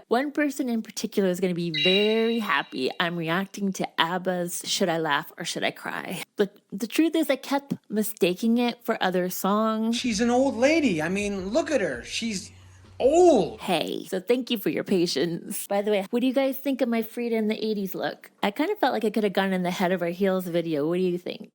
One person in particular is going to be very happy I'm reacting to ABBA's Should I Laugh or Should I Cry? But the truth is I kept mistaking it for other songs. She's an old lady. I mean, look at her. She's old. Hey, so thank you for your patience. By the way, what do you guys think of my FRIDA in the 80s look? I kind of felt like I could have gone in the Head Over Heels video. What do you think?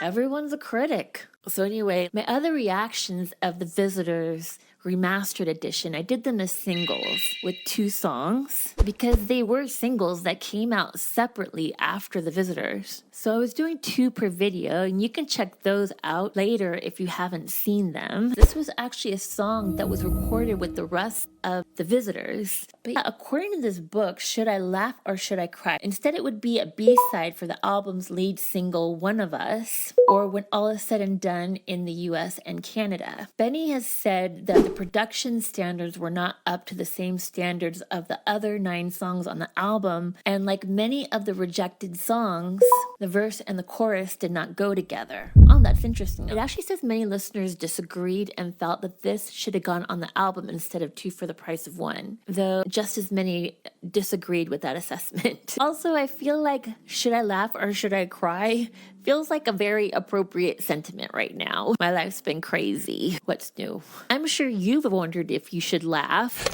Everyone's a critic. So anyway, my other reactions of The Visitors remastered edition, I did them as singles with 2 songs because they were singles that came out separately after The Visitors. So I was doing 2 per video, and you can check those out later if you haven't seen them. This was actually a song that was recorded with the rest of The Visitors. But yeah, according to this book, Should I Laugh or Should I Cry? Instead, it would be a B-side for the album's lead single, One of Us, or When All Is Said and Done in the US and Canada. Benny has said that the production standards were not up to the same standards of the other 9 songs on the album, and like many of the rejected songs, the verse and the chorus did not go together. Oh, that's interesting. It actually says many listeners disagreed and felt that this should have gone on the album instead of 2 for the price of 1, though just as many disagreed with that assessment. Also, I feel like Should I Laugh or Should I Cry feels like a very appropriate sentiment right now. My life's been crazy. What's new? I'm sure you've wondered if you should laugh.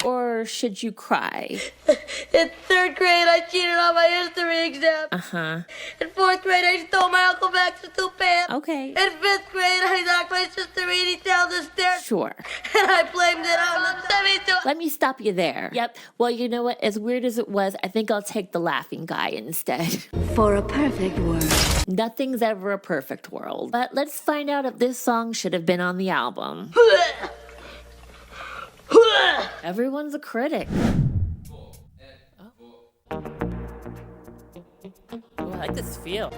Or should you cry? In 3rd grade, I cheated on my history exam. In 4th grade, I stole my Uncle Max's 2 pants. Okay. In 5th grade, I knocked my sister Edie down the stairs. Sure. And I blamed it on the 72. Let me stop you there. Yep. Well, you know what? As weird as it was, I think I'll take the laughing guy instead. For a perfect world. Nothing's ever a perfect world. But let's find out if this song should have been on the album. Everyone's a critic. Oh, I like this feel.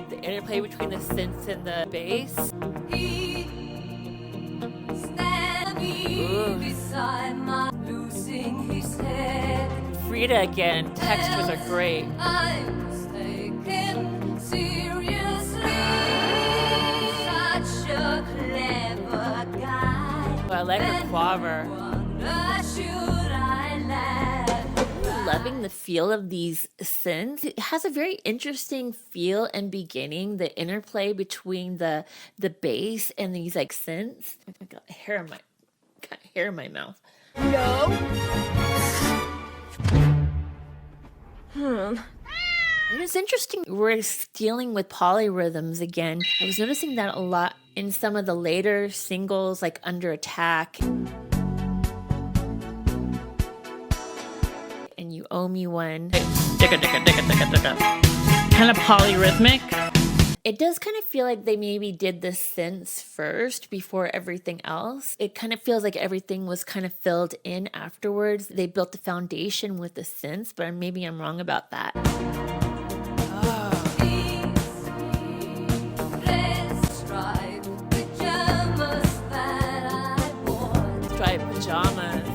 The interplay between the synths and the bass. Beside my losing his head. FRIDA again. Textures are great. I'm mistaken seriously. Such a clever guy. Oh, I like her quaver. Loving the feel of these synths. It has a very interesting feel and beginning, the interplay between the bass and these like synths. I got hair in my mouth. No. And it's interesting. We're dealing with polyrhythms again. I was noticing that a lot in some of the later singles, like Under Attack. And You Owe Me One. Kind of polyrhythmic. It does kind of feel like they maybe did the synths first before everything else. It kind of feels like everything was kind of filled in afterwards. They built the foundation with the synths, but maybe I'm wrong about that. Striped pajamas.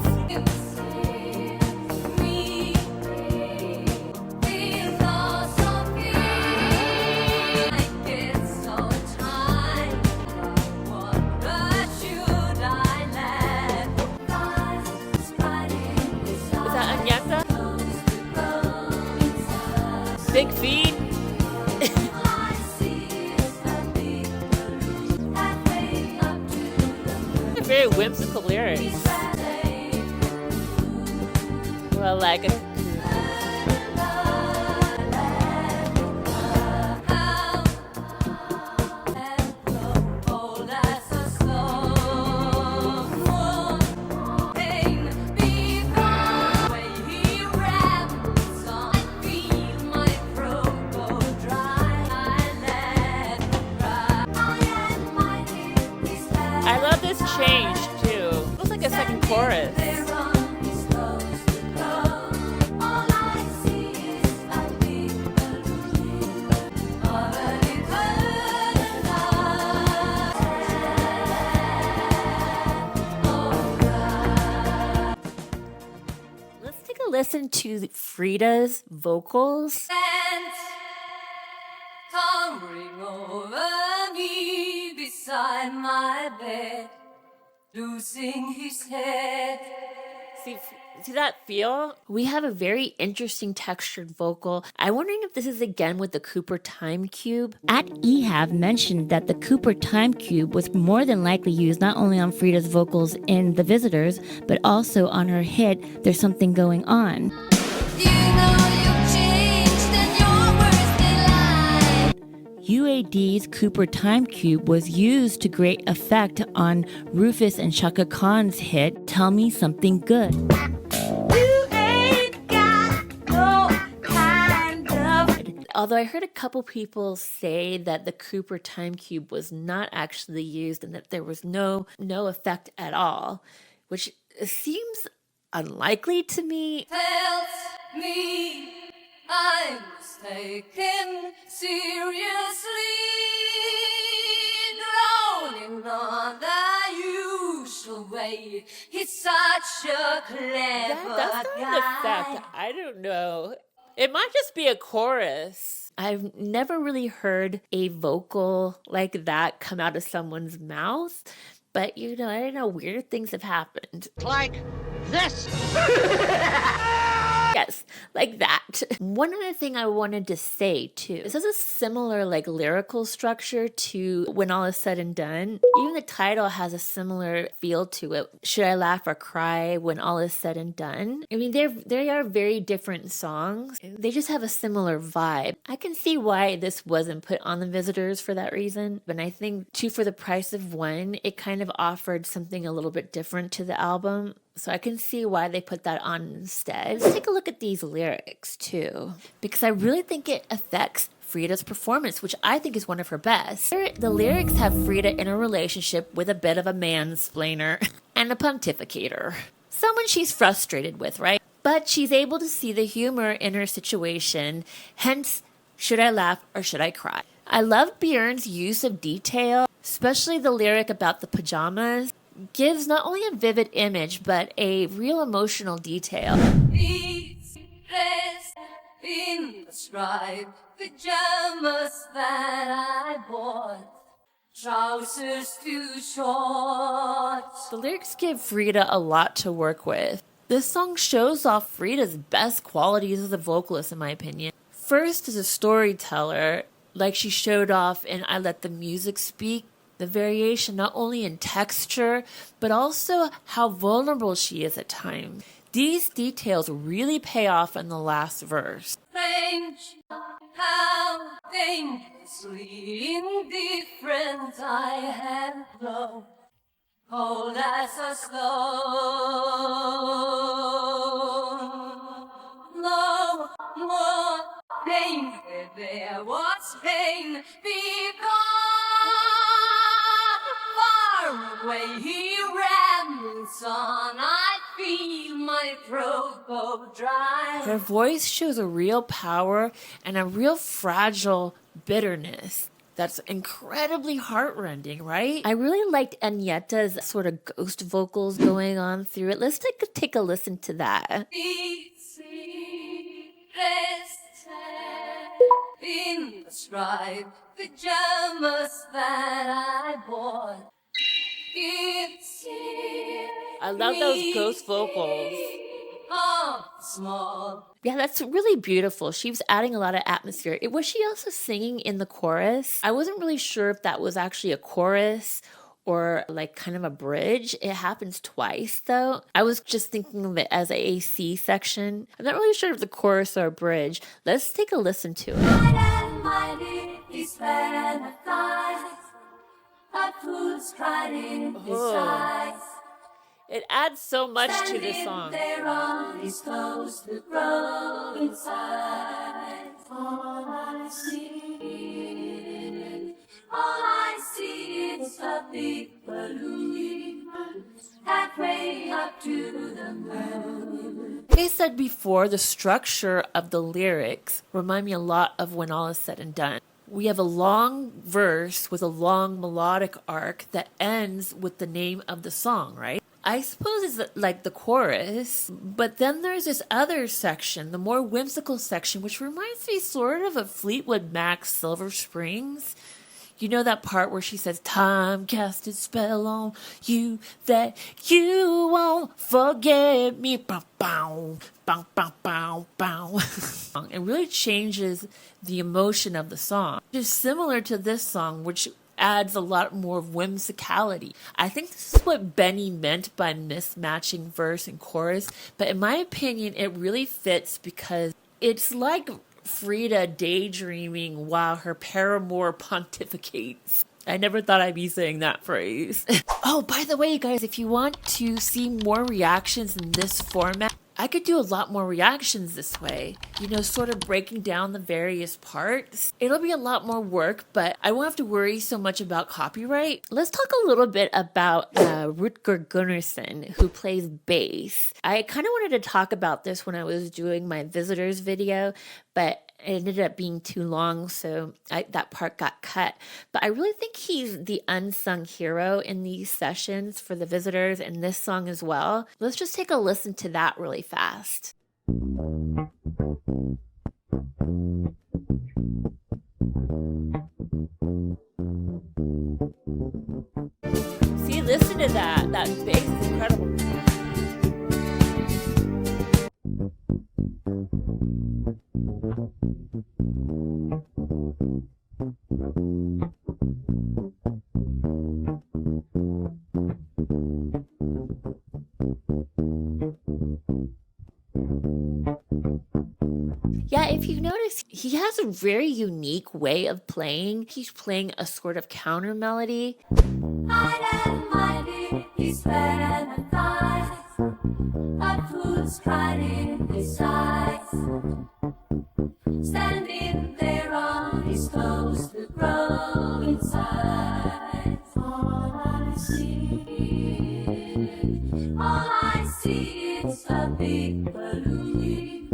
Big feet. Very whimsical lyrics. Well, like a change too. Looks like a second chorus. listen to FRIDA's vocals. And towering over me beside my bed, losing his head. See that feel? We have a very interesting textured vocal. I'm wondering if this is again with the Cooper time cube. At EHAV mentioned that the Cooper time cube was more than likely used not only on FRIDA's vocals in The Visitors, but also on her hit, There's Something Going On. You know you've changed and you're worse than life. UAD's Cooper time cube was used to great effect on Rufus and Chaka Khan's hit, Tell Me Something Good. Although I heard a couple people say that the Cooper time cube was not actually used and that there was no effect at all, which seems unlikely to me. Tells me I was taken seriously, drowning on the usual way. He's such a clever That's not an effect. I don't know. It might just be a chorus. I've never really heard a vocal like that come out of someone's mouth, but I don't know, weird things have happened. Like this. Yes, like that. One other thing I wanted to say too, this has a similar lyrical structure to When All Is Said and Done. Even the title has a similar feel to it. Should I laugh or cry when all is said and done? I mean, they are very different songs. They just have a similar vibe. I can see why this wasn't put on The Visitors for that reason, but I think two for the price of one, it kind of offered something a little bit different to the album. So I can see why they put that on instead. Let's take a look at these lyrics too, because I really think it affects FRIDA's performance, which I think is one of her best. The lyrics have FRIDA in a relationship with a bit of a mansplainer and a pontificator. Someone she's frustrated with, right? But she's able to see the humor in her situation, hence, should I laugh or should I cry? I love Bjorn's use of detail, especially the lyric about the pajamas. Gives not only a vivid image, but a real emotional detail. He's dressed in the striped pajamas that I bought, trousers too short. The lyrics give FRIDA a lot to work with. This song shows off FRIDA's best qualities as a vocalist, in my opinion. First, as a storyteller, like she showed off in I Let the Music Speak. The variation not only in texture, but also how vulnerable she is at times. These details really pay off in the last verse. Strange how dangerously indifferent I have grown, cold as a stone. No more pain where there was pain because far away he rambles on. I feel my throat go dry. Her voice shows a real power and a real fragile bitterness that's incredibly heartrending, right? I really liked Agnetha's sort of ghost vocals going on through it. Let's take a listen to that. In the striped pajamas that I bought. I love those ghost vocals. Small. Yeah, that's really beautiful. She was adding a lot of atmosphere. Was she also singing in the chorus? I wasn't really sure if that was actually a chorus or kind of a bridge. It happens twice though. I was just thinking of it as a C section. I'm not really sure if the chorus or a bridge. Let's take a listen to it. It adds so much to the song. All I see is a big balloon halfway up to the moon. Like I said before, the structure of the lyrics remind me a lot of When All Is Said and Done. We have a long verse with a long melodic arc that ends with the name of the song, right? I suppose it's like the chorus, but then there's this other section, the more whimsical section, which reminds me sort of Fleetwood Mac's Silver Springs. You know that part where she says, time cast its spell on you that you won't forget me. Bow, bow, bow, bow, bow, bow. It really changes the emotion of the song. It's similar to this song, which adds a lot more whimsicality. I think this is what Benny meant by mismatching verse and chorus, but in my opinion, it really fits because it's like FRIDA daydreaming while her paramour pontificates. I never thought I'd be saying that phrase. Oh, by the way, guys, if you want to see more reactions in this format, I could do a lot more reactions this way, you know, sort of breaking down the various parts. It'll be a lot more work, but I won't have to worry so much about copyright. Let's talk a little bit about Rutger Gunnarsson, who plays bass. I kind of wanted to talk about this when I was doing my visitors video, but it ended up being too long, so that part got cut. But I really think he's the unsung hero in these sessions for the visitors and this song as well. Let's just take a listen to that really fast. See, listen to that. That bass is incredible. Yeah, if you notice, he has a very unique way of playing. He's playing a sort of counter melody. Hide and mighty, he's fed and thighs, a fool's pride in his eyes. Standing there on his toes to grow inside. All I see is a big balloon,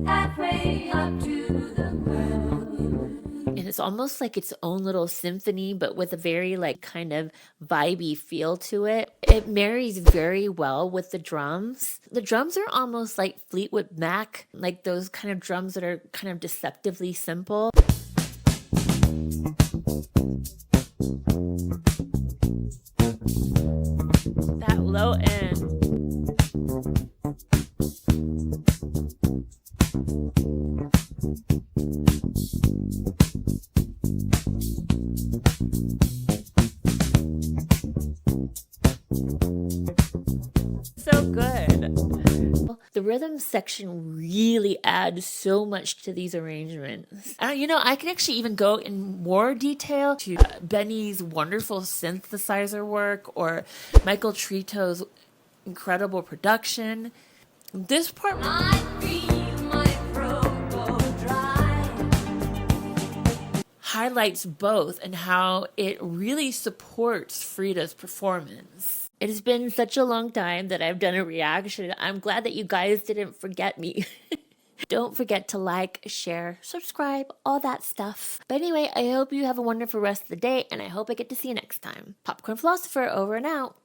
halfway up to the moon. And it's almost like its own little symphony, but with a very like kind of vibey feel to it. It marries very well with the drums. The drums are almost like Fleetwood Mac, like those kind of drums that are kind of deceptively simple. That low end. So good. The rhythm section really adds so much to these arrangements. You know, I can actually even go in more detail to Benny's wonderful synthesizer work or Michael Trito's incredible production. This part... highlights both and how it really supports FRIDA's performance. It has been such a long time that I've done a reaction. I'm glad that you guys didn't forget me. Don't forget to like, share, subscribe, all that stuff. But anyway, I hope you have a wonderful rest of the day, and I hope I get to see you next time. Popcorn Philosopher over and out.